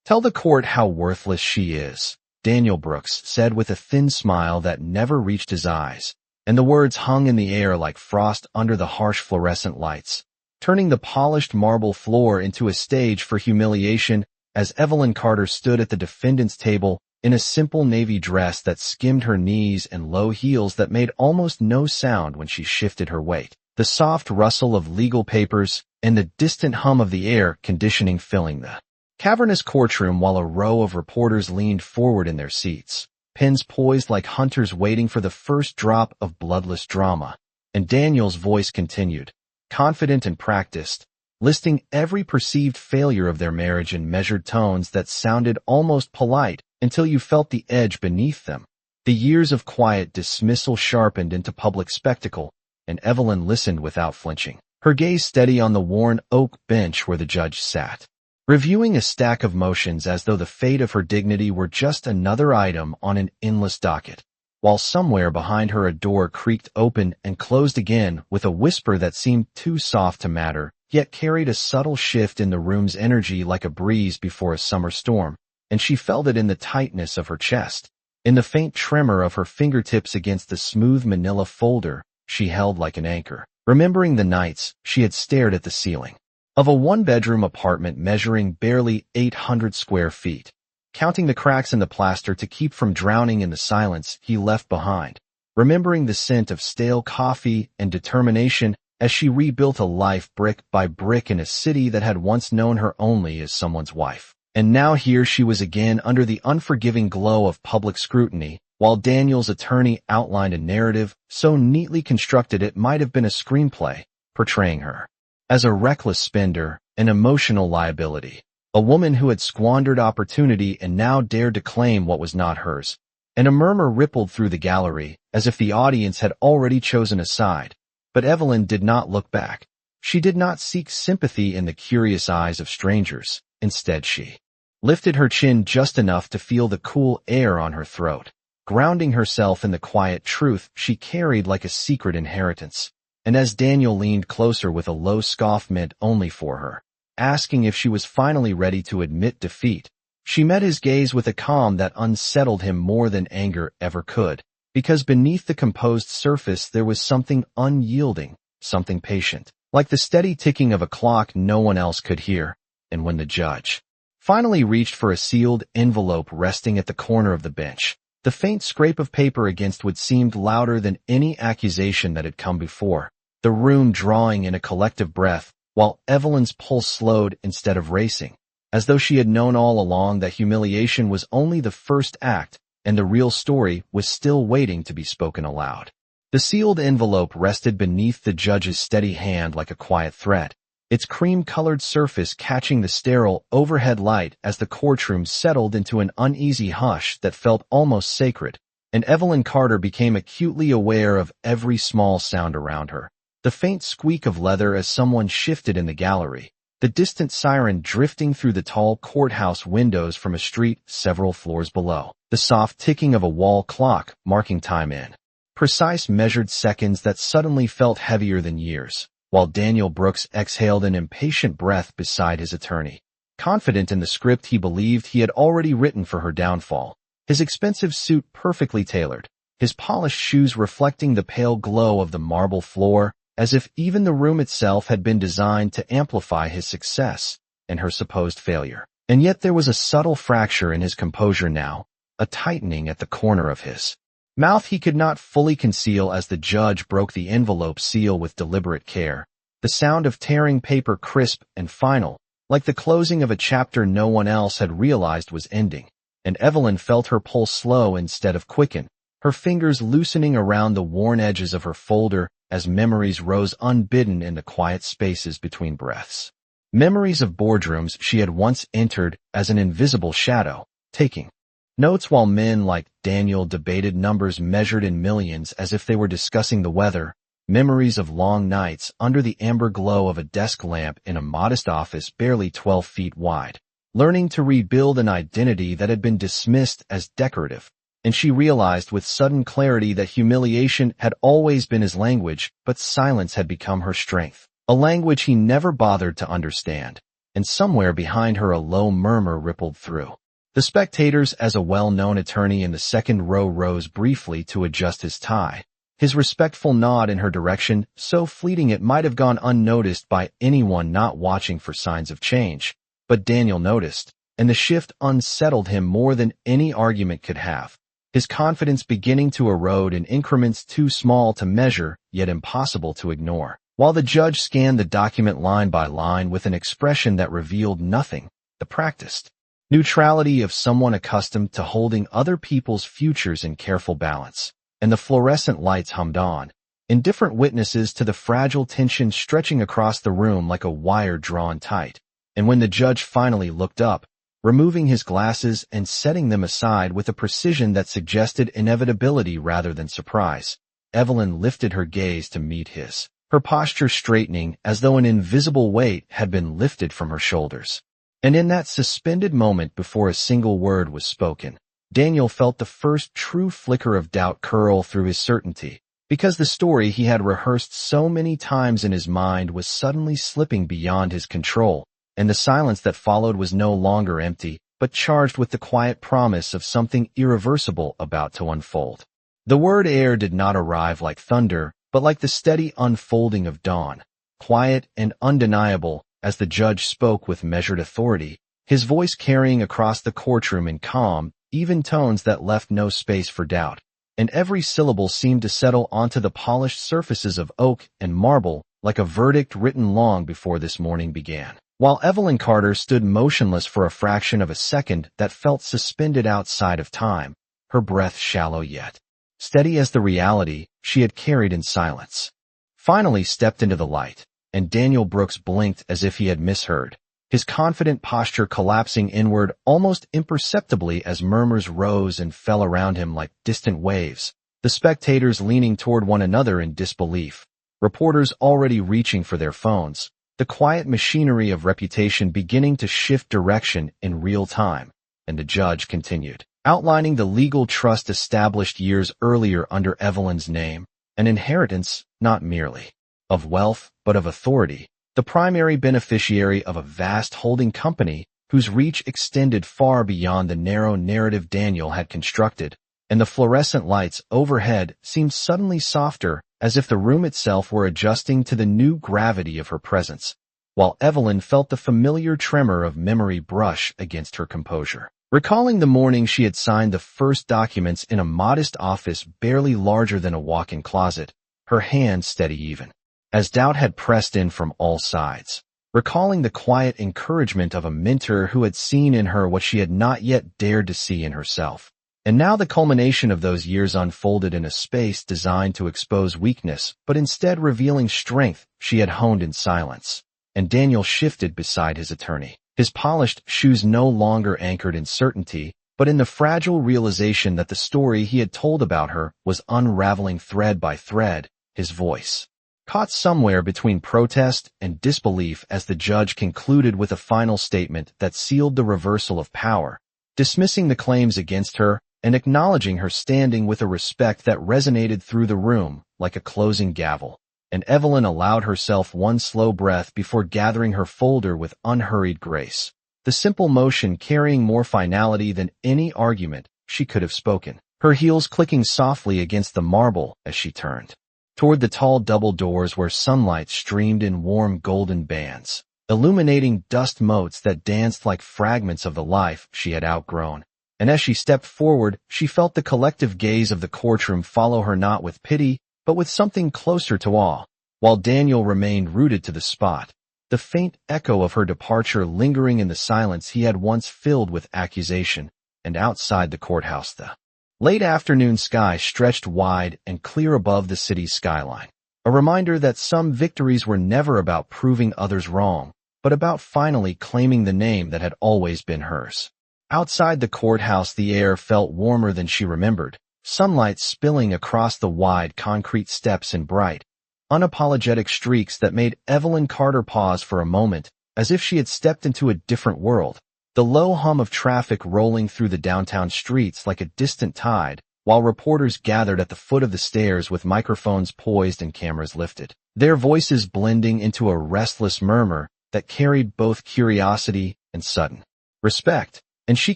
Tell the court how worthless she is, Daniel Brooks said with a thin smile that never reached his eyes, and the words hung in the air like frost under the harsh fluorescent lights, turning the polished marble floor into a stage for humiliation as Evelyn Carter stood at the defendant's table in a simple navy dress that skimmed her knees and low heels that made almost no sound when she shifted her weight. The soft rustle of legal papers and the distant hum of the air conditioning filling the cavernous courtroom while a row of reporters leaned forward in their seats, pens poised like hunters waiting for the first drop of bloodless drama. And Daniel's voice continued, confident and practiced, listing every perceived failure of their marriage in measured tones that sounded almost polite until you felt the edge beneath them. The years of quiet dismissal sharpened into public spectacle, and Evelyn listened without flinching, her gaze steady on the worn oak bench where the judge sat, reviewing a stack of motions as though the fate of her dignity were just another item on an endless docket, while somewhere behind her a door creaked open and closed again with a whisper that seemed too soft to matter, yet carried a subtle shift in the room's energy like a breeze before a summer storm, and she felt it in the tightness of her chest, in the faint tremor of her fingertips against the smooth manila folder she held like an anchor, remembering the nights she had stared at the ceiling of a one-bedroom apartment measuring barely 800 square feet, counting the cracks in the plaster to keep from drowning in the silence he left behind, remembering the scent of stale coffee and determination as she rebuilt a life brick by brick in a city that had once known her only as someone's wife. And now here she was again under the unforgiving glow of public scrutiny, while Daniel's attorney outlined a narrative so neatly constructed it might have been a screenplay, portraying her as a reckless spender, an emotional liability, a woman who had squandered opportunity and now dared to claim what was not hers. And a murmur rippled through the gallery, as if the audience had already chosen a side. But Evelyn did not look back. She did not seek sympathy in the curious eyes of strangers. Instead she lifted her chin just enough to feel the cool air on her throat, grounding herself in the quiet truth she carried like a secret inheritance. And as Daniel leaned closer with a low scoff meant only for her, asking if she was finally ready to admit defeat, she met his gaze with a calm that unsettled him more than anger ever could, because beneath the composed surface there was something unyielding, something patient, like the steady ticking of a clock no one else could hear. And when the judge finally reached for a sealed envelope resting at the corner of the bench, the faint scrape of paper against what seemed louder than any accusation that had come before, the room drawing in a collective breath, while Evelyn's pulse slowed instead of racing, as though she had known all along that humiliation was only the first act and the real story was still waiting to be spoken aloud. The sealed envelope rested beneath the judge's steady hand like a quiet thread, its cream-colored surface catching the sterile overhead light as the courtroom settled into an uneasy hush that felt almost sacred, and Evelyn Carter became acutely aware of every small sound around her. The faint squeak of leather as someone shifted in the gallery, the distant siren drifting through the tall courthouse windows from a street several floors below, the soft ticking of a wall clock marking time in precise measured seconds that suddenly felt heavier than years, while Daniel Brooks exhaled an impatient breath beside his attorney, confident in the script he believed he had already written for her downfall, his expensive suit perfectly tailored, his polished shoes reflecting the pale glow of the marble floor, as if even the room itself had been designed to amplify his success and her supposed failure. And yet there was a subtle fracture in his composure now, a tightening at the corner of his mouth he could not fully conceal as the judge broke the envelope seal with deliberate care, the sound of tearing paper crisp and final, like the closing of a chapter no one else had realized was ending. And Evelyn felt her pulse slow instead of quicken, her fingers loosening around the worn edges of her folder as memories rose unbidden in the quiet spaces between breaths. Memories of boardrooms she had once entered as an invisible shadow, taking notes while men like Daniel debated numbers measured in millions as if they were discussing the weather, memories of long nights under the amber glow of a desk lamp in a modest office barely 12 feet wide, learning to rebuild an identity that had been dismissed as decorative. And she realized with sudden clarity that humiliation had always been his language, but silence had become her strength, a language he never bothered to understand. and somewhere behind her a low murmur rippled through. The spectators, as a well-known attorney in the second row, rose briefly to adjust his tie. His respectful nod in her direction, so fleeting it might have gone unnoticed by anyone not watching for signs of change. But Daniel noticed, and the shift unsettled him more than any argument could have. His confidence beginning to erode in increments too small to measure, yet impossible to ignore. While the judge scanned the document line by line with an expression that revealed nothing, the practiced neutrality of someone accustomed to holding other people's futures in careful balance, and the fluorescent lights hummed on, indifferent witnesses to the fragile tension stretching across the room like a wire drawn tight. And when the judge finally looked up, removing his glasses and setting them aside with a precision that suggested inevitability rather than surprise, Evelyn lifted her gaze to meet his, her posture straightening as though an invisible weight had been lifted from her shoulders. And in that suspended moment before a single word was spoken, Daniel felt the first true flicker of doubt curl through his certainty, because the story he had rehearsed so many times in his mind was suddenly slipping beyond his control, and the silence that followed was no longer empty, but charged with the quiet promise of something irreversible about to unfold. The word heir did not arrive like thunder, but like the steady unfolding of dawn, quiet and undeniable, as the judge spoke with measured authority, his voice carrying across the courtroom in calm, even tones that left no space for doubt, and every syllable seemed to settle onto the polished surfaces of oak and marble like a verdict written long before this morning began. While Evelyn Carter stood motionless for a fraction of a second that felt suspended outside of time, her breath shallow yet steady as the reality she had carried in silence, finally stepped into the light, and Daniel Brooks blinked as if he had misheard, his confident posture collapsing inward almost imperceptibly as murmurs rose and fell around him like distant waves, the spectators leaning toward one another in disbelief, reporters already reaching for their phones, the quiet machinery of reputation beginning to shift direction in real time. And the judge continued, outlining the legal trust established years earlier under Evelyn's name, an inheritance not merely of wealth but of authority, the primary beneficiary of a vast holding company whose reach extended far beyond the narrow narrative Daniel had constructed, and the fluorescent lights overhead seemed suddenly softer, as if the room itself were adjusting to the new gravity of her presence, while Evelyn felt the familiar tremor of memory brush against her composure. Recalling the morning she had signed the first documents in a modest office barely larger than a walk-in closet, her hand steady even, as doubt had pressed in from all sides. Recalling the quiet encouragement of a mentor who had seen in her what she had not yet dared to see in herself. And now the culmination of those years unfolded in a space designed to expose weakness, but instead revealing strength she had honed in silence. And Daniel shifted beside his attorney, his polished shoes no longer anchored in certainty, but in the fragile realization that the story he had told about her was unraveling thread by thread, his voice caught somewhere between protest and disbelief as the judge concluded with a final statement that sealed the reversal of power, dismissing the claims against her and acknowledging her standing with a respect that resonated through the room like a closing gavel. And Evelyn allowed herself one slow breath before gathering her folder with unhurried grace, the simple motion carrying more finality than any argument she could have spoken, her heels clicking softly against the marble as she turned toward the tall double doors where sunlight streamed in warm golden bands, illuminating dust motes that danced like fragments of the life she had outgrown. And as she stepped forward, she felt the collective gaze of the courtroom follow her not with pity, but with something closer to awe, while Daniel remained rooted to the spot, the faint echo of her departure lingering in the silence he had once filled with accusation. And outside the courthouse the late afternoon sky stretched wide and clear above the city's skyline, a reminder that some victories were never about proving others wrong, but about finally claiming the name that had always been hers. Outside the courthouse the air felt warmer than she remembered, sunlight spilling across the wide concrete steps in bright, unapologetic streaks that made Evelyn Carter pause for a moment, as if she had stepped into a different world. The low hum of traffic rolling through the downtown streets like a distant tide, while reporters gathered at the foot of the stairs with microphones poised and cameras lifted, their voices blending into a restless murmur that carried both curiosity and sudden respect, and she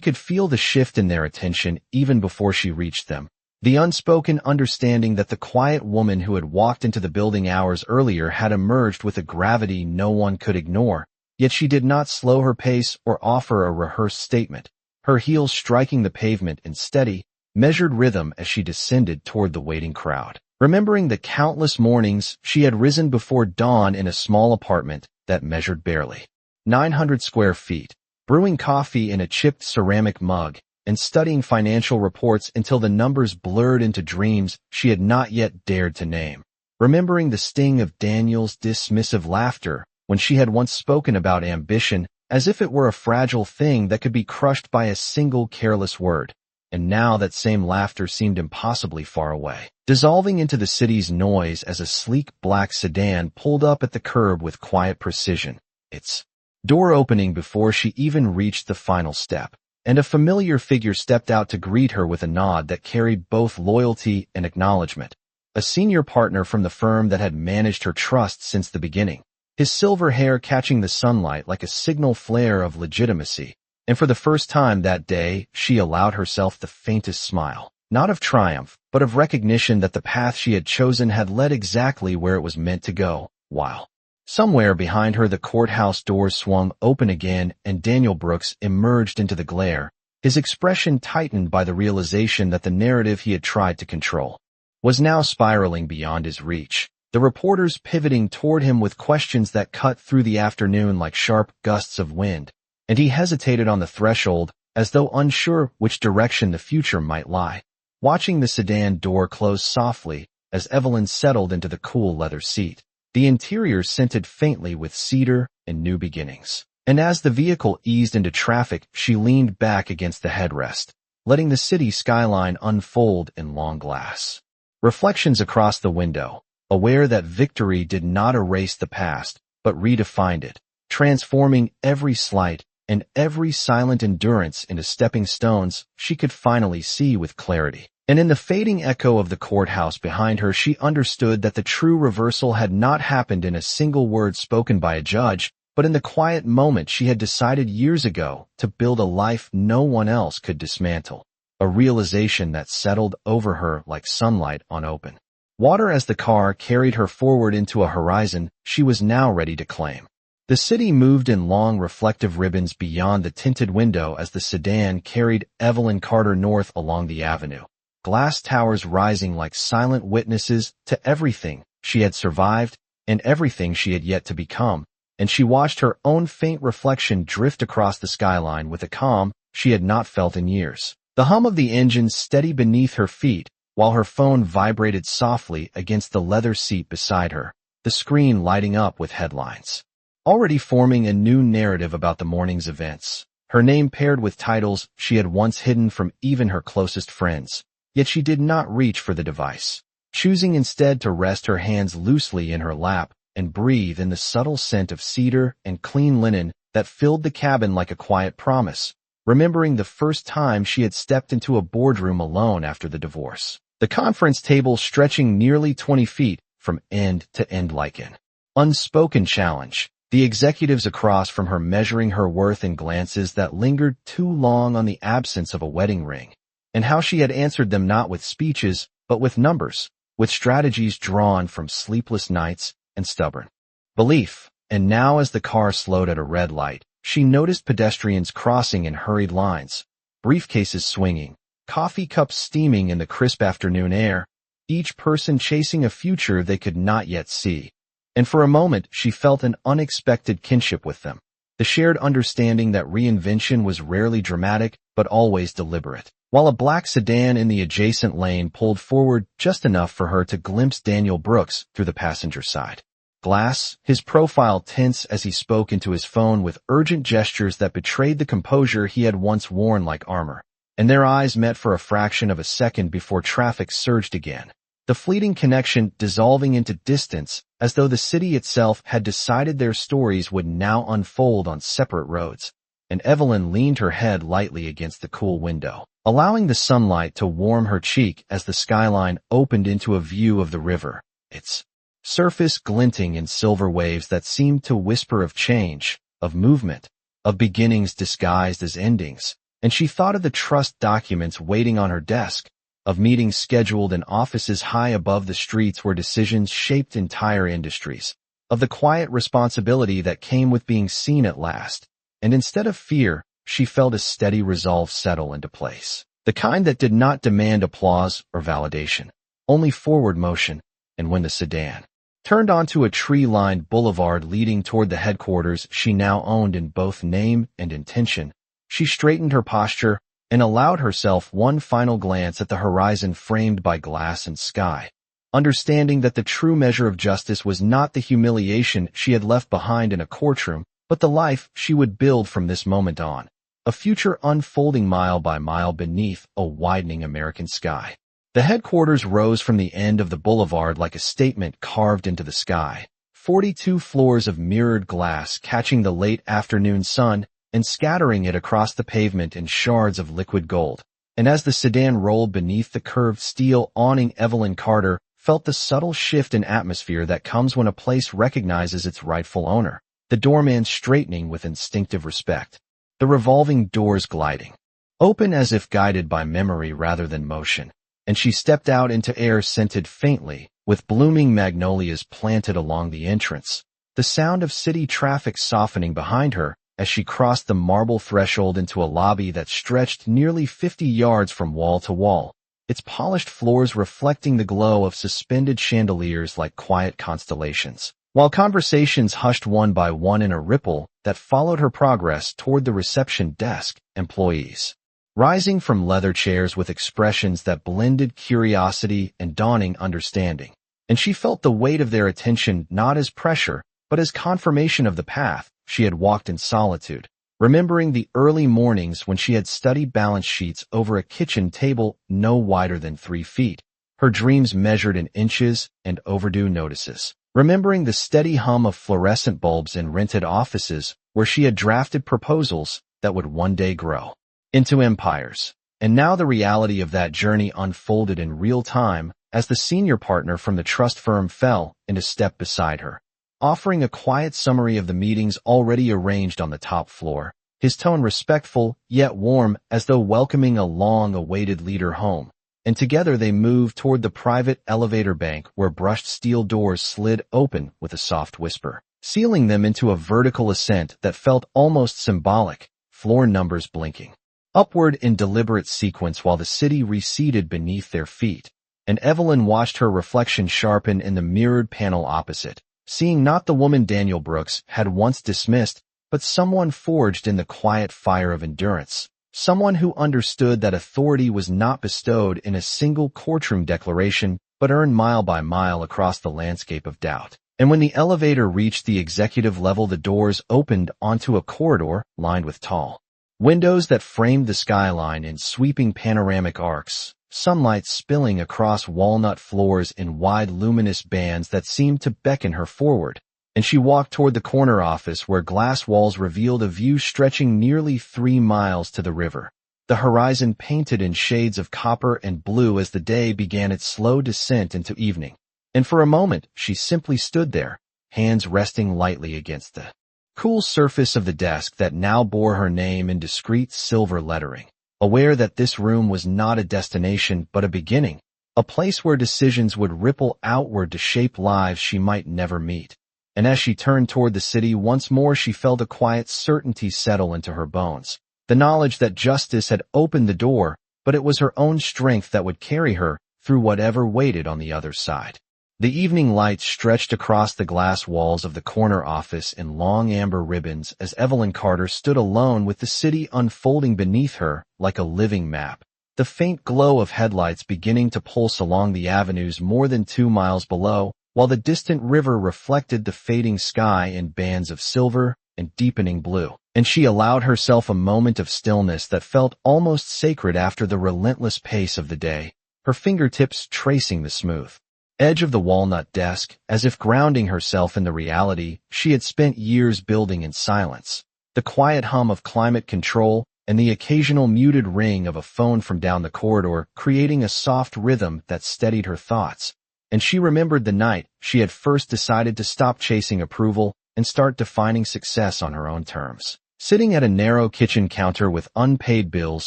could feel the shift in their attention even before she reached them. The unspoken understanding that the quiet woman who had walked into the building hours earlier had emerged with a gravity no one could ignore, yet she did not slow her pace or offer a rehearsed statement, her heels striking the pavement in steady, measured rhythm as she descended toward the waiting crowd. Remembering the countless mornings she had risen before dawn in a small apartment that measured barely 900 square feet, brewing coffee in a chipped ceramic mug, and studying financial reports until the numbers blurred into dreams she had not yet dared to name. Remembering the sting of Daniel's dismissive laughter when she had once spoken about ambition as if it were a fragile thing that could be crushed by a single careless word, and now that same laughter seemed impossibly far away, dissolving into the city's noise as a sleek black sedan pulled up at the curb with quiet precision, its door opening before she even reached the final step. And a familiar figure stepped out to greet her with a nod that carried both loyalty and acknowledgement. A senior partner from the firm that had managed her trust since the beginning, his silver hair catching the sunlight like a signal flare of legitimacy. And for the first time that day, she allowed herself the faintest smile, not of triumph, but of recognition that the path she had chosen had led exactly where it was meant to go, while somewhere behind her the courthouse doors swung open again and Daniel Brooks emerged into the glare, his expression tightened by the realization that the narrative he had tried to control was now spiraling beyond his reach, the reporters pivoting toward him with questions that cut through the afternoon like sharp gusts of wind, and he hesitated on the threshold as though unsure which direction the future might lie, watching the sedan door close softly as Evelyn settled into the cool leather seat. The interior scented faintly with cedar and new beginnings. And as the vehicle eased into traffic, she leaned back against the headrest, letting the city skyline unfold in long glass reflections across the window, aware that victory did not erase the past, but redefined it, transforming every slight and every silent endurance into stepping stones she could finally see with clarity. And in the fading echo of the courthouse behind her, she understood that the true reversal had not happened in a single word spoken by a judge, but in the quiet moment she had decided years ago to build a life no one else could dismantle, a realization that settled over her like sunlight on open water as the car carried her forward into a horizon she was now ready to claim. The city moved in long reflective ribbons beyond the tinted window as the sedan carried Evelyn Carter north along the avenue, glass towers rising like silent witnesses to everything she had survived and everything she had yet to become, and she watched her own faint reflection drift across the skyline with a calm she had not felt in years. The hum of the engine steady beneath her feet, while her phone vibrated softly against the leather seat beside her, the screen lighting up with headlines, already forming a new narrative about the morning's events, her name paired with titles she had once hidden from even her closest friends. Yet she did not reach for the device, choosing instead to rest her hands loosely in her lap and breathe in the subtle scent of cedar and clean linen that filled the cabin like a quiet promise, remembering the first time she had stepped into a boardroom alone after the divorce, the conference table stretching nearly 20 feet from end to end like an unspoken challenge, the executives across from her measuring her worth in glances that lingered too long on the absence of a wedding ring, and how she had answered them not with speeches, but with numbers, with strategies drawn from sleepless nights and stubborn belief. And now as the car slowed at a red light, she noticed pedestrians crossing in hurried lines, briefcases swinging, coffee cups steaming in the crisp afternoon air, each person chasing a future they could not yet see. And for a moment she felt an unexpected kinship with them, the shared understanding that reinvention was rarely dramatic but always deliberate. While a black sedan in the adjacent lane pulled forward just enough for her to glimpse Daniel Brooks through the passenger side glass, his profile tense as he spoke into his phone with urgent gestures that betrayed the composure he had once worn like armor, and their eyes met for a fraction of a second before traffic surged again, the fleeting connection dissolving into distance as though the city itself had decided their stories would now unfold on separate roads, and Evelyn leaned her head lightly against the cool window, allowing the sunlight to warm her cheek as the skyline opened into a view of the river, its surface glinting in silver waves that seemed to whisper of change, of movement, of beginnings disguised as endings. And she thought of the trust documents waiting on her desk, of meetings scheduled in offices high above the streets where decisions shaped entire industries, of the quiet responsibility that came with being seen at last. And instead of fear, she felt a steady resolve settle into place. The kind that did not demand applause or validation, only forward motion. And when the sedan turned onto a tree-lined boulevard leading toward the headquarters she now owned in both name and intention, she straightened her posture and allowed herself one final glance at the horizon framed by glass and sky, understanding that the true measure of justice was not the humiliation she had left behind in a courtroom, but the life she would build from this moment on, a future unfolding mile by mile beneath a widening American sky. The headquarters rose from the end of the boulevard like a statement carved into the sky, 42 floors of mirrored glass catching the late afternoon sun and scattering it across the pavement in shards of liquid gold. And as the sedan rolled beneath the curved steel awning, Evelyn Carter felt the subtle shift in atmosphere that comes when a place recognizes its rightful owner, the doorman straightening with instinctive respect, the revolving doors gliding open as if guided by memory rather than motion. And she stepped out into air scented faintly, with blooming magnolias planted along the entrance, the sound of city traffic softening behind her as she crossed the marble threshold into a lobby that stretched nearly 50 yards from wall to wall, its polished floors reflecting the glow of suspended chandeliers like quiet constellations, while conversations hushed one by one in a ripple that followed her progress toward the reception desk. Employees rising from leather chairs with expressions that blended curiosity and dawning understanding, and she felt the weight of their attention not as pressure, but as confirmation of the path she had walked in solitude, remembering the early mornings when she had studied balance sheets over a kitchen table no wider than 3 feet, her dreams measured in inches and overdue notices, remembering the steady hum of fluorescent bulbs in rented offices where she had drafted proposals that would one day grow into empires. And now the reality of that journey unfolded in real time as the senior partner from the trust firm fell into step beside her, offering a quiet summary of the meetings already arranged on the top floor, his tone respectful yet warm as though welcoming a long-awaited leader home. And together they moved toward the private elevator bank where brushed steel doors slid open with a soft whisper, sealing them into a vertical ascent that felt almost symbolic, floor numbers blinking upward in deliberate sequence while the city receded beneath their feet. And Evelyn watched her reflection sharpen in the mirrored panel opposite, seeing not the woman Daniel Brooks had once dismissed, but someone forged in the quiet fire of endurance, someone who understood that authority was not bestowed in a single courtroom declaration, but earned mile by mile across the landscape of doubt. And when the elevator reached the executive level, the doors opened onto a corridor lined with tall windows that framed the skyline in sweeping panoramic arcs, sunlight spilling across walnut floors in wide luminous bands that seemed to beckon her forward. And she walked toward the corner office where glass walls revealed a view stretching nearly 3 miles to the river, the horizon painted in shades of copper and blue as the day began its slow descent into evening. And for a moment she simply stood there, hands resting lightly against the cool surface of the desk that now bore her name in discreet silver lettering, aware that this room was not a destination but a beginning, a place where decisions would ripple outward to shape lives she might never meet. And as she turned toward the city once more, she felt a quiet certainty settle into her bones, the knowledge that justice had opened the door, but it was her own strength that would carry her through whatever waited on the other side. The evening light stretched across the glass walls of the corner office in long amber ribbons as Evelyn Carter stood alone with the city unfolding beneath her like a living map, the faint glow of headlights beginning to pulse along the avenues more than 2 miles below, while the distant river reflected the fading sky in bands of silver and deepening blue. And she allowed herself a moment of stillness that felt almost sacred after the relentless pace of the day, her fingertips tracing the smooth edge of the walnut desk, as if grounding herself in the reality she had spent years building in silence, the quiet hum of climate control and the occasional muted ring of a phone from down the corridor creating a soft rhythm that steadied her thoughts. and she remembered the night she had first decided to stop chasing approval and start defining success on her own terms. Sitting at a narrow kitchen counter with unpaid bills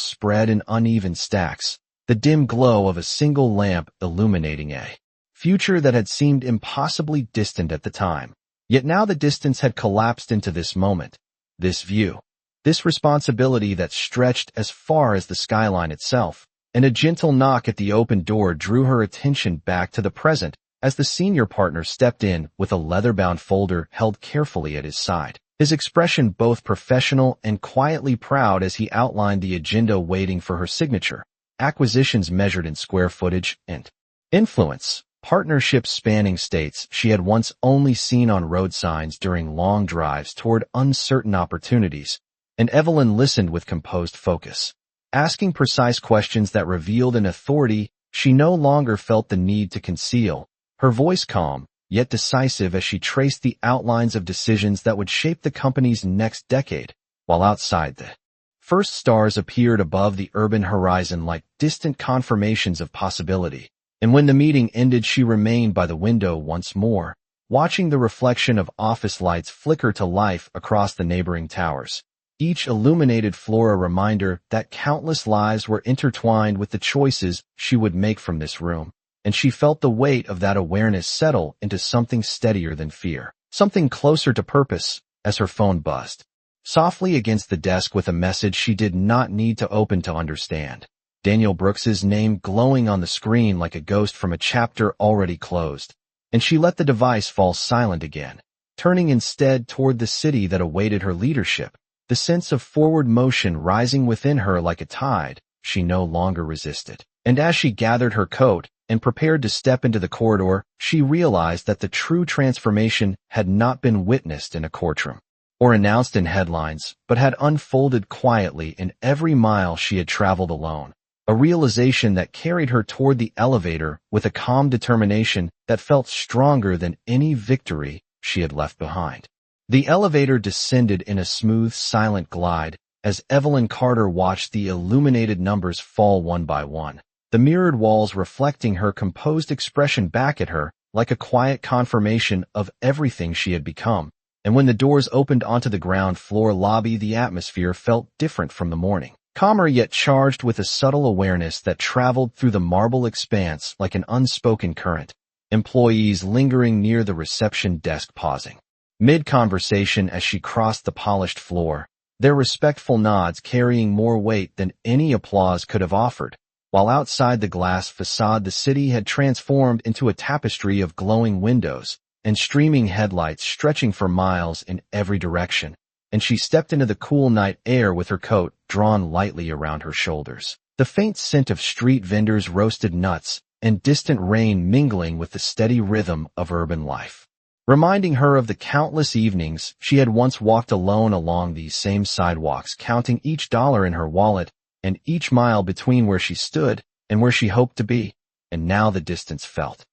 spread in uneven stacks, the dim glow of a single lamp illuminating a future that had seemed impossibly distant at the time. Yet now the distance had collapsed into this moment, this view, this responsibility that stretched as far as the skyline itself, and a gentle knock at the open door drew her attention back to the present as the senior partner stepped in with a leather-bound folder held carefully at his side, his expression both professional and quietly proud as he outlined the agenda waiting for her signature, acquisitions measured in square footage and influence. Partnerships spanning states she had once only seen on road signs during long drives toward uncertain opportunities, and Evelyn listened with composed focus, asking precise questions that revealed an authority she no longer felt the need to conceal, her voice calm, yet decisive as she traced the outlines of decisions that would shape the company's next decade, while outside the first stars appeared above the urban horizon like distant confirmations of possibility. And when the meeting ended, she remained by the window once more, watching the reflection of office lights flicker to life across the neighboring towers, each illuminated floor a reminder that countless lives were intertwined with the choices she would make from this room, and she felt the weight of that awareness settle into something steadier than fear, something closer to purpose, as her phone buzzed softly against the desk with a message she did not need to open to understand. Daniel Brooks's name glowing on the screen like a ghost from a chapter already closed, and she let the device fall silent again, turning instead toward the city that awaited her leadership, the sense of forward motion rising within her like a tide she no longer resisted. And as she gathered her coat and prepared to step into the corridor, she realized that the true transformation had not been witnessed in a courtroom or announced in headlines, but had unfolded quietly in every mile she had traveled alone. A realization that carried her toward the elevator with a calm determination that felt stronger than any victory she had left behind. The elevator descended in a smooth, silent glide as Evelyn Carter watched the illuminated numbers fall one by one, the mirrored walls reflecting her composed expression back at her like a quiet confirmation of everything she had become. And when the doors opened onto the ground floor lobby, the atmosphere felt different from the morning. Calmer yet charged with a subtle awareness that traveled through the marble expanse like an unspoken current, employees lingering near the reception desk pausing mid-conversation as she crossed the polished floor, their respectful nods carrying more weight than any applause could have offered, while outside the glass facade the city had transformed into a tapestry of glowing windows and streaming headlights stretching for miles in every direction. And she stepped into the cool night air with her coat drawn lightly around her shoulders, the faint scent of street vendors' roasted nuts and distant rain mingling with the steady rhythm of urban life, reminding her of the countless evenings she had once walked alone along these same sidewalks, counting each dollar in her wallet and each mile between where she stood and where she hoped to be. And now the distance felt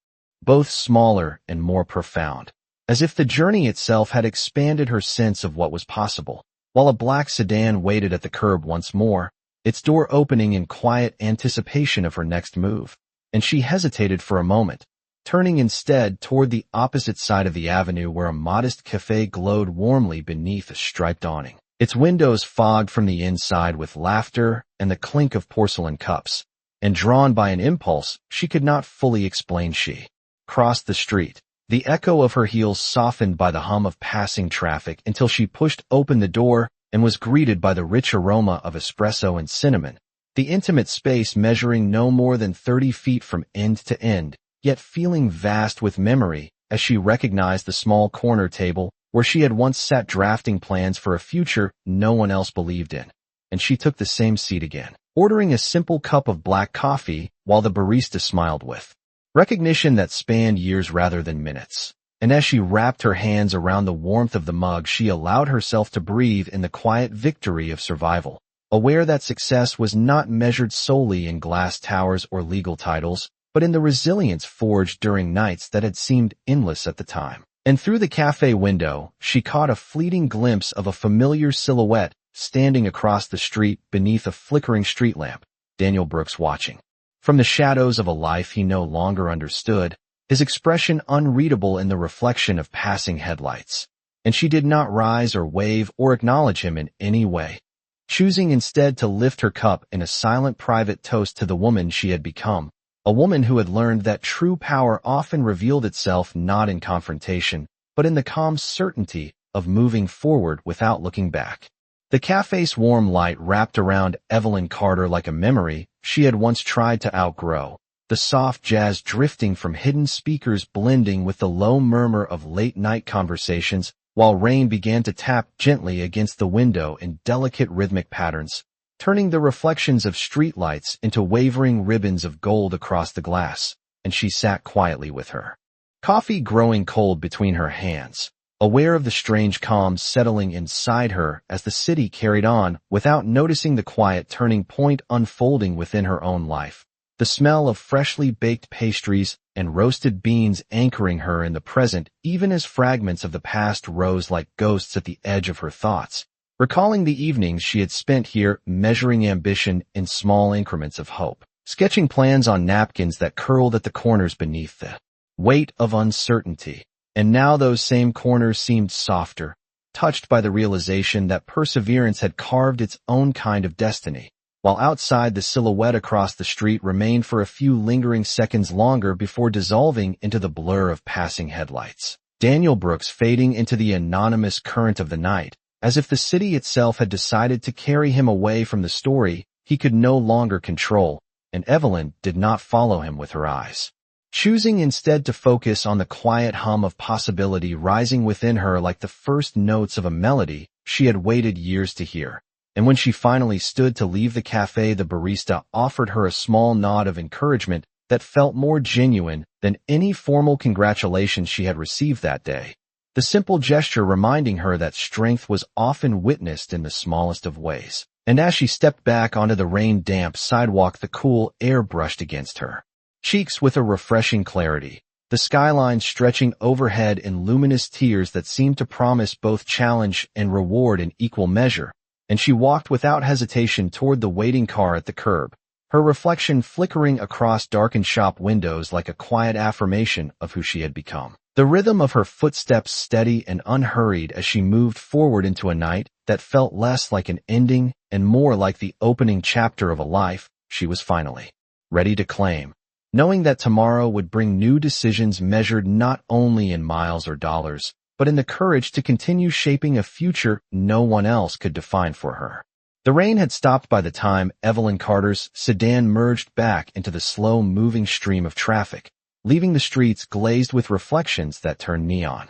both smaller and more profound, as if the journey itself had expanded her sense of what was possible. While a black sedan waited at the curb once more, its door opening in quiet anticipation of her next move, and she hesitated for a moment, turning instead toward the opposite side of the avenue where a modest cafe glowed warmly beneath a striped awning, its windows fogged from the inside with laughter and the clink of porcelain cups. And drawn by an impulse she could not fully explain, she crossed the street, the echo of her heels softened by the hum of passing traffic, until she pushed open the door and was greeted by the rich aroma of espresso and cinnamon, the intimate space measuring no more than 30 feet from end to end, yet feeling vast with memory as she recognized the small corner table where she had once sat drafting plans for a future no one else believed in. And she took the same seat again, ordering a simple cup of black coffee while the barista smiled with recognition that spanned years rather than minutes. And as she wrapped her hands around the warmth of the mug, she allowed herself to breathe in the quiet victory of survival, aware that success was not measured solely in glass towers or legal titles, but in the resilience forged during nights that had seemed endless at the time. And through the cafe window, she caught a fleeting glimpse of a familiar silhouette standing across the street beneath a flickering street lamp, Daniel Brooks watching from the shadows of a life he no longer understood, his expression unreadable in the reflection of passing headlights. And she did not rise or wave or acknowledge him in any way, choosing instead to lift her cup in a silent private toast to the woman she had become, a woman who had learned that true power often revealed itself not in confrontation, but in the calm certainty of moving forward without looking back. The cafe's warm light wrapped around Evelyn Carter like a memory she had once tried to outgrow, the soft jazz drifting from hidden speakers blending with the low murmur of late-night conversations, while rain began to tap gently against the window in delicate rhythmic patterns, turning the reflections of streetlights into wavering ribbons of gold across the glass, and she sat quietly with her coffee growing cold between her hands, aware of the strange calm settling inside her as the city carried on without noticing the quiet turning point unfolding within her own life. The smell of freshly baked pastries and roasted beans anchoring her in the present even as fragments of the past rose like ghosts at the edge of her thoughts, recalling the evenings she had spent here measuring ambition in small increments of hope, sketching plans on napkins that curled at the corners beneath the weight of uncertainty. And now those same corners seemed softer, touched by the realization that perseverance had carved its own kind of destiny, while outside the silhouette across the street remained for a few lingering seconds longer before dissolving into the blur of passing headlights. Daniel Brooks fading into the anonymous current of the night, as if the city itself had decided to carry him away from the story he could no longer control, and Evelyn did not follow him with her eyes, choosing instead to focus on the quiet hum of possibility rising within her like the first notes of a melody she had waited years to hear. And when she finally stood to leave the cafe, the barista offered her a small nod of encouragement that felt more genuine than any formal congratulations she had received that day. The simple gesture reminding her that strength was often witnessed in the smallest of ways. And as she stepped back onto the rain-damp sidewalk, the cool air brushed against her cheeks with a refreshing clarity, the skyline stretching overhead in luminous tiers that seemed to promise both challenge and reward in equal measure. And she walked without hesitation toward the waiting car at the curb, her reflection flickering across darkened shop windows like a quiet affirmation of who she had become. The rhythm of her footsteps steady and unhurried as she moved forward into a night that felt less like an ending and more like the opening chapter of a life she was finally ready to claim, knowing that tomorrow would bring new decisions measured not only in miles or dollars, but in the courage to continue shaping a future no one else could define for her. The rain had stopped by the time Evelyn Carter's sedan merged back into the slow-moving stream of traffic, leaving the streets glazed with reflections that turned neon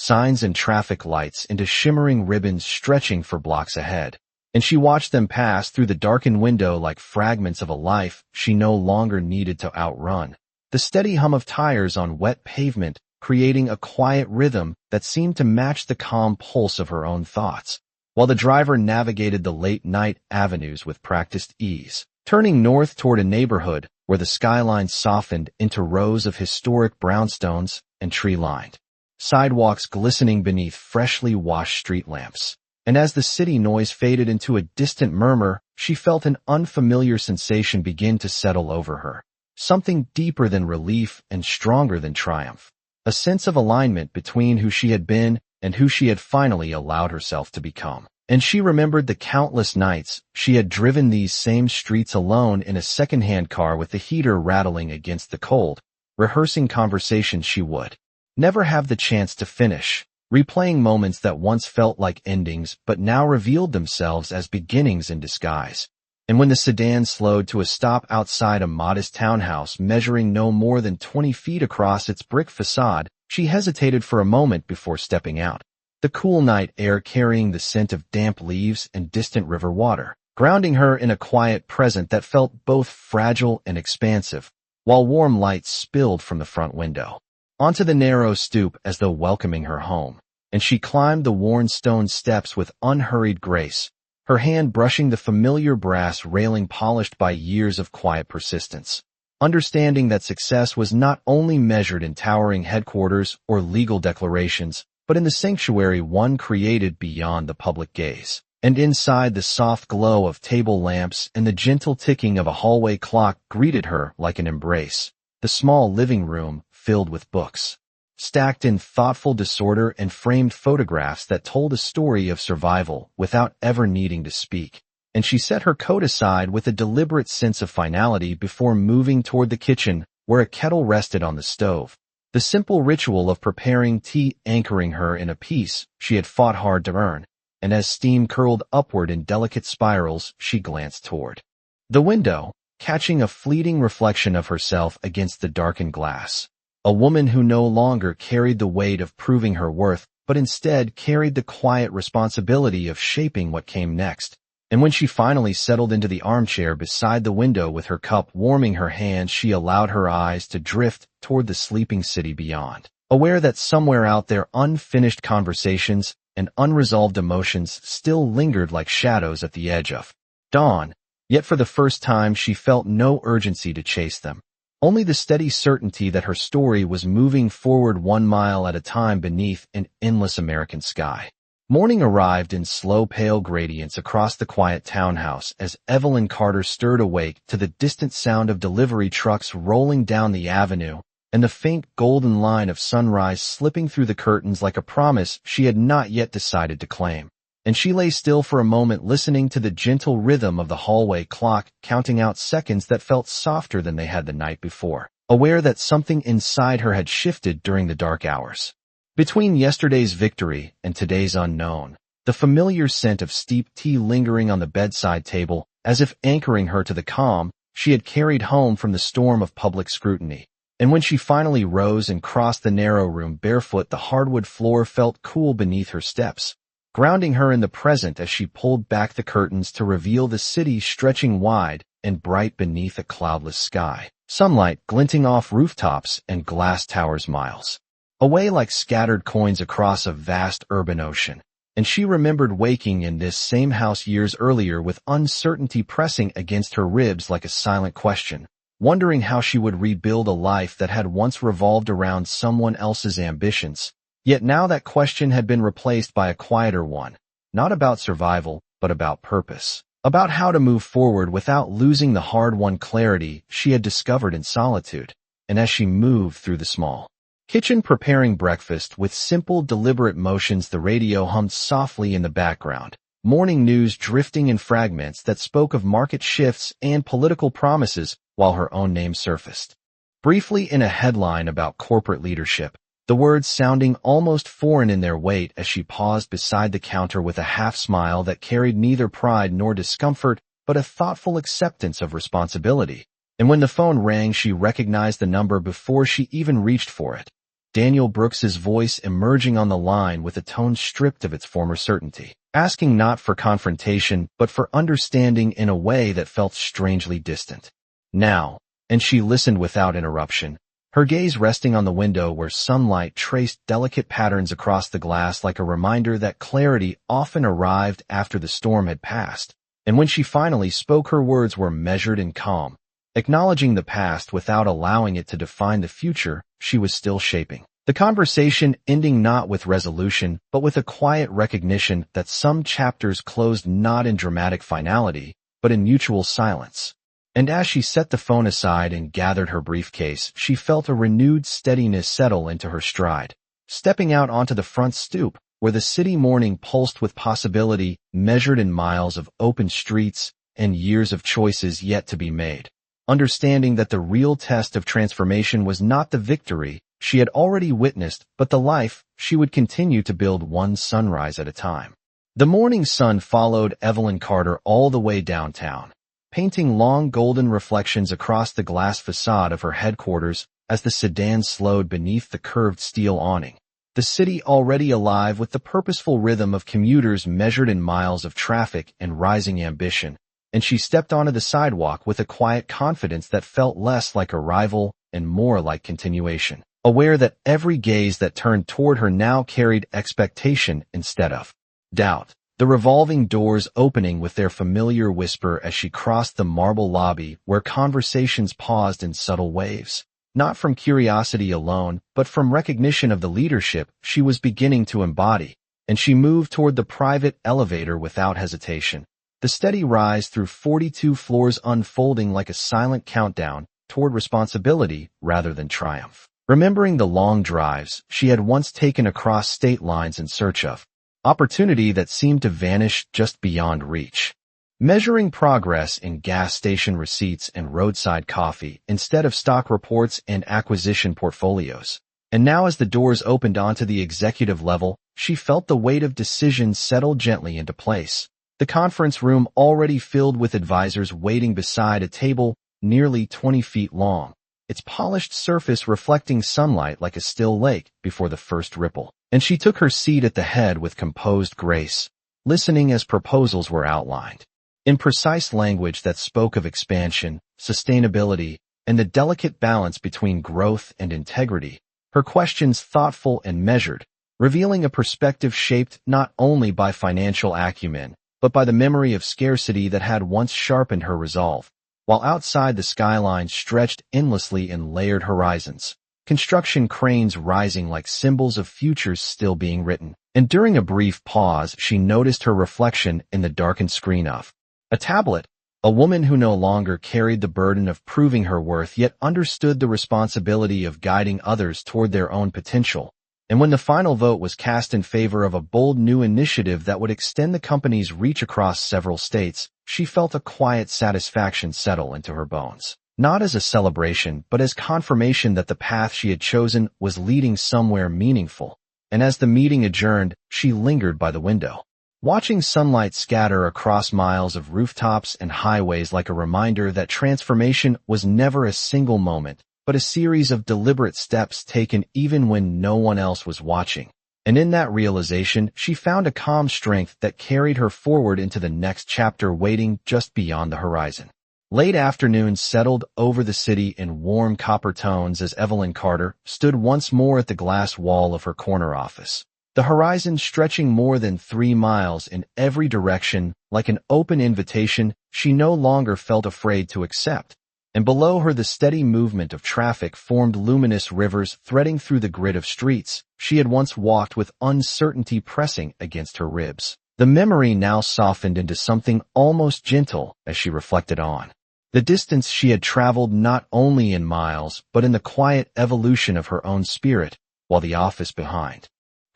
signs and traffic lights into shimmering ribbons stretching for blocks ahead, and she watched them pass through the darkened window like fragments of a life she no longer needed to outrun. The steady hum of tires on wet pavement creating a quiet rhythm that seemed to match the calm pulse of her own thoughts, while the driver navigated the late-night avenues with practiced ease, turning north toward a neighborhood where the skyline softened into rows of historic brownstones and tree-lined sidewalks glistening beneath freshly washed street lamps. And as the city noise faded into a distant murmur, she felt an unfamiliar sensation begin to settle over her, something deeper than relief and stronger than triumph. A sense of alignment between who she had been and who she had finally allowed herself to become. And she remembered the countless nights she had driven these same streets alone in a second-hand car with the heater rattling against the cold, rehearsing conversations she would never have the chance to finish, replaying moments that once felt like endings but now revealed themselves as beginnings in disguise. And when the sedan slowed to a stop outside a modest townhouse measuring no more than 20 feet across its brick facade, she hesitated for a moment before stepping out, the cool night air carrying the scent of damp leaves and distant river water, grounding her in a quiet present that felt both fragile and expansive, while warm light spilled from the front window onto the narrow stoop as though welcoming her home. And she climbed the worn stone steps with unhurried grace, her hand brushing the familiar brass railing polished by years of quiet persistence, understanding that success was not only measured in towering headquarters or legal declarations, but in the sanctuary one created beyond the public gaze. And inside, the soft glow of table lamps and the gentle ticking of a hallway clock greeted her like an embrace. The small living room, filled with books, stacked in thoughtful disorder and framed photographs that told a story of survival without ever needing to speak. And she set her coat aside with a deliberate sense of finality before moving toward the kitchen, where a kettle rested on the stove. The simple ritual of preparing tea anchoring her in a peace she had fought hard to earn, and as steam curled upward in delicate spirals, she glanced toward the window, catching a fleeting reflection of herself against the darkened glass. A woman who no longer carried the weight of proving her worth, but instead carried the quiet responsibility of shaping what came next. And when she finally settled into the armchair beside the window with her cup warming her hands, she allowed her eyes to drift toward the sleeping city beyond, aware that somewhere out there unfinished conversations and unresolved emotions still lingered like shadows at the edge of dawn. Yet for the first time she felt no urgency to chase them, only the steady certainty that her story was moving forward 1 mile at a time beneath an endless American sky. Morning arrived in slow pale gradients across the quiet townhouse as Evelyn Carter stirred awake to the distant sound of delivery trucks rolling down the avenue and the faint golden line of sunrise slipping through the curtains like a promise she had not yet decided to claim. And she lay still for a moment, listening to the gentle rhythm of the hallway clock counting out seconds that felt softer than they had the night before, aware that something inside her had shifted during the dark hours. Between yesterday's victory and today's unknown, the familiar scent of steeped tea lingering on the bedside table, as if anchoring her to the calm she had carried home from the storm of public scrutiny. And when she finally rose and crossed the narrow room barefoot, the hardwood floor felt cool beneath her steps, grounding her in the present as she pulled back the curtains to reveal the city stretching wide and bright beneath a cloudless sky, sunlight glinting off rooftops and glass towers miles away like scattered coins across a vast urban ocean. And she remembered waking in this same house years earlier with uncertainty pressing against her ribs like a silent question, wondering how she would rebuild a life that had once revolved around someone else's ambitions. Yet now that question had been replaced by a quieter one, not about survival, but about purpose, about how to move forward without losing the hard-won clarity she had discovered in solitude. And as she moved through the small kitchen preparing breakfast with simple, deliberate motions, the radio hummed softly in the background, morning news drifting in fragments that spoke of market shifts and political promises, while her own name surfaced briefly in a headline about corporate leadership, the words sounding almost foreign in their weight as she paused beside the counter with a half-smile that carried neither pride nor discomfort, but a thoughtful acceptance of responsibility. And when the phone rang, she recognized the number before she even reached for it. Daniel Brooks's voice emerging on the line with a tone stripped of its former certainty, asking not for confrontation, but for understanding in a way that felt strangely distant. Now, and she listened without interruption, her gaze resting on the window where sunlight traced delicate patterns across the glass like a reminder that clarity often arrived after the storm had passed. And when she finally spoke, her words were measured and calm, acknowledging the past without allowing it to define the future she was still shaping. The conversation ending not with resolution, but with a quiet recognition that some chapters closed not in dramatic finality, but in mutual silence. And as she set the phone aside and gathered her briefcase, she felt a renewed steadiness settle into her stride. Stepping out onto the front stoop, where the city morning pulsed with possibility, measured in miles of open streets and years of choices yet to be made. Understanding that the real test of transformation was not the victory she had already witnessed, but the life she would continue to build one sunrise at a time. The morning sun followed Evelyn Carter all the way downtown, painting long golden reflections across the glass facade of her headquarters as the sedan slowed beneath the curved steel awning. The city already alive with the purposeful rhythm of commuters measured in miles of traffic and rising ambition. And she stepped onto the sidewalk with a quiet confidence that felt less like arrival and more like continuation, aware that every gaze that turned toward her now carried expectation instead of doubt. The revolving doors opening with their familiar whisper as she crossed the marble lobby where conversations paused in subtle waves, not from curiosity alone, but from recognition of the leadership she was beginning to embody. And she moved toward the private elevator without hesitation, the steady rise through 42 floors unfolding like a silent countdown toward responsibility rather than triumph. remembering the long drives she had once taken across state lines in search of opportunity that seemed to vanish just beyond reach. Measuring progress in gas station receipts and roadside coffee instead of stock reports and acquisition portfolios. And now as the doors opened onto the executive level, she felt the weight of decisions settle gently into place. The conference room already filled with advisors waiting beside a table nearly 20 feet long, its polished surface reflecting sunlight like a still lake before the first ripple. And she took her seat at the head with composed grace, listening as proposals were outlined. In precise language that spoke of expansion, sustainability, and the delicate balance between growth and integrity, her questions thoughtful and measured, revealing a perspective shaped not only by financial acumen, but by the memory of scarcity that had once sharpened her resolve. While outside the skylines stretched endlessly in layered horizons, construction cranes rising like symbols of futures still being written. And during a brief pause, she noticed her reflection in the darkened screen of a tablet, a woman who no longer carried the burden of proving her worth yet understood the responsibility of guiding others toward their own potential. And when the final vote was cast in favor of a bold new initiative that would extend the company's reach across several states, she felt a quiet satisfaction settle into her bones. Not as a celebration, but as confirmation that the path she had chosen was leading somewhere meaningful. And as the meeting adjourned, she lingered by the window, watching sunlight scatter across miles of rooftops and highways like a reminder that transformation was never a single moment, but a series of deliberate steps taken even when no one else was watching. And in that realization, she found a calm strength that carried her forward into the next chapter waiting just beyond the horizon. Late afternoon settled over the city in warm copper tones as Evelyn Carter stood once more at the glass wall of her corner office. The horizon stretching more than 3 miles in every direction, like an open invitation she no longer felt afraid to accept. And below her the steady movement of traffic formed luminous rivers threading through the grid of streets she had once walked with uncertainty pressing against her ribs. The memory now softened into something almost gentle as she reflected on the distance she had traveled not only in miles but in the quiet evolution of her own spirit, while the office behind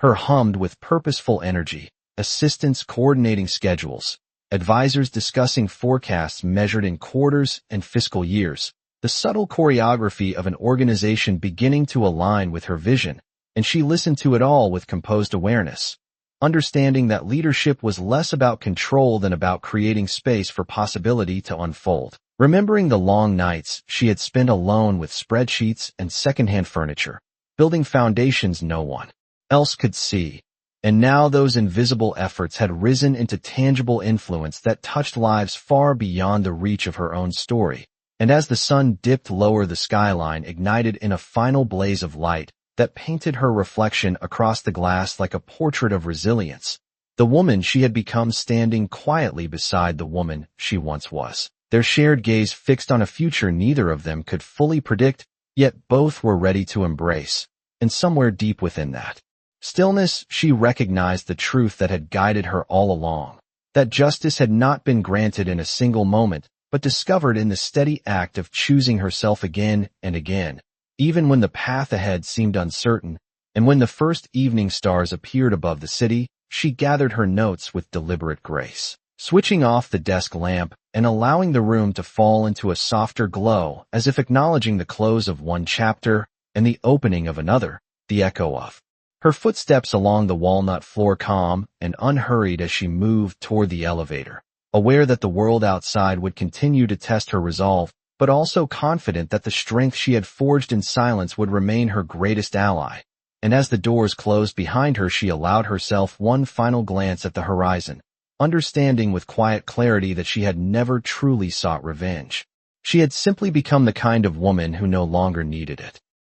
her hummed with purposeful energy, assistants coordinating schedules, advisors discussing forecasts measured in quarters and fiscal years, the subtle choreography of an organization beginning to align with her vision, and she listened to it all with composed awareness, understanding that leadership was less about control than about creating space for possibility to unfold. Remembering the long nights she had spent alone with spreadsheets and secondhand furniture, building foundations no one else could see, and now those invisible efforts had risen into tangible influence that touched lives far beyond the reach of her own story. And as the sun dipped lower, the skyline ignited in a final blaze of light that painted her reflection across the glass like a portrait of resilience, the woman she had become standing quietly beside the woman she once was, their shared gaze fixed on a future neither of them could fully predict, yet both were ready to embrace. And somewhere deep within that stillness, she recognized the truth that had guided her all along, that justice had not been granted in a single moment, but discovered in the steady act of choosing herself again and again, even when the path ahead seemed uncertain. And when the first evening stars appeared above the city, she gathered her notes with deliberate grace, switching off the desk lamp and allowing the room to fall into a softer glow as if acknowledging the close of one chapter and the opening of another, the echo of her footsteps along the walnut floor calm and unhurried as she moved toward the elevator, aware that the world outside would continue to test her resolve, but also confident that the strength she had forged in silence would remain her greatest ally. And as the doors closed behind her, she allowed herself one final glance at the horizon, understanding with quiet clarity that she had never truly sought revenge. She had simply become the kind of woman who no longer needed it.